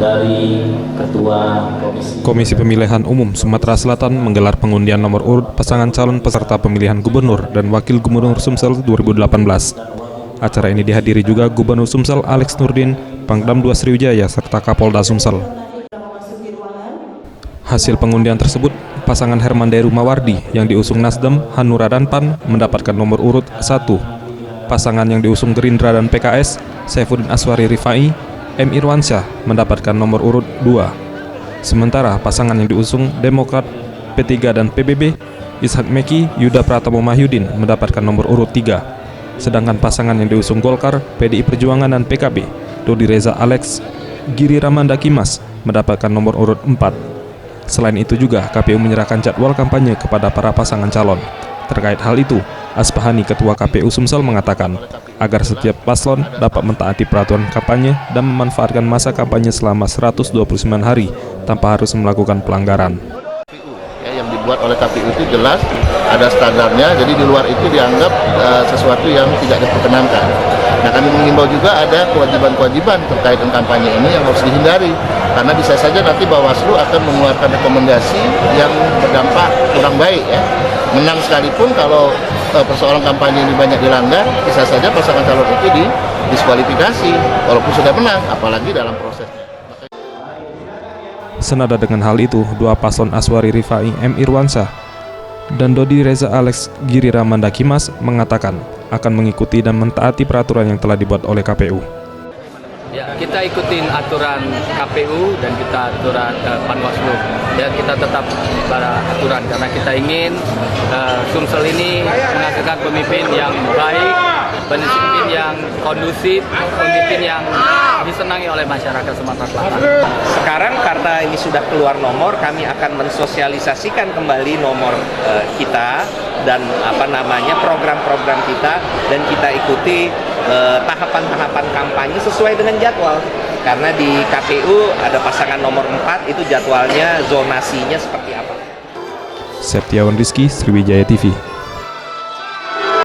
Dari Ketua Komisi Pemilihan Umum Sumatera Selatan menggelar pengundian nomor urut pasangan calon peserta pemilihan Gubernur dan Wakil Gubernur Sumsel 2018. Acara ini dihadiri juga Gubernur Sumsel Alex Nurdin, Pangdam II Sriwijaya, serta Kapolda Sumsel. Hasil pengundian tersebut, pasangan Herman Deru Mawardi yang diusung Nasdem, Hanura dan PAN mendapatkan nomor urut 1. Pasangan yang diusung Gerindra dan PKS, Saifuddin Aswari Rifai, M. Irwansyah mendapatkan nomor urut 2. Sementara pasangan yang diusung Demokrat, P3 dan PBB, Ishak Meki, Yuda Pratamo Mahyudin mendapatkan nomor urut 3. Sedangkan pasangan yang diusung Golkar, PDI Perjuangan dan PKB, Dodi Reza Alex, Giri Ramanda Kimas mendapatkan nomor urut 4. Selain itu juga KPU menyerahkan jadwal kampanye kepada para pasangan calon. Terkait hal itu, Aspahani, Ketua KPU Sumsel mengatakan agar setiap paslon dapat mentaati peraturan kampanye dan memanfaatkan masa kampanye selama 129 hari tanpa harus melakukan pelanggaran. Yang dibuat oleh KPU itu jelas ada standarnya, jadi di luar itu dianggap sesuatu yang tidak diperkenankan. Nah, kami mengimbau juga ada kewajiban-kewajiban terkait dengan kampanye ini yang harus dihindari, karena bisa saja nanti Bawaslu akan mengeluarkan rekomendasi yang berdampak kurang baik ya. Menang sekalipun kalau persoalan kampanye ini banyak dilanggar, bisa saja pasangan calon itu didiskualifikasi walaupun sudah menang, apalagi dalam prosesnya. Senada dengan hal itu, dua paslon Aswari Rifai M. Irwansyah dan Dodi Reza Alex Giri Ramanda Kimas mengatakan akan mengikuti dan mentaati peraturan yang telah dibuat oleh KPU. Ya, kita ikutin aturan KPU dan kita aturan Panwaslu. Ya, kita tetap pada aturan karena kita ingin Sumsel ini menghasilkan pemimpin yang baik, pemimpin yang kondusif, pemimpin yang disenangi oleh masyarakat Sumatera Selatan. Sekarang karena ini sudah keluar nomor, kami akan mensosialisasikan kembali nomor kita dan program-program kita, dan kita ikuti tahapan-tahapan kampanye sesuai dengan jadwal. Karena di KPU ada pasangan nomor 4, itu jadwalnya zonasinya seperti apa. Septiawan Rizky, Sriwijaya TV.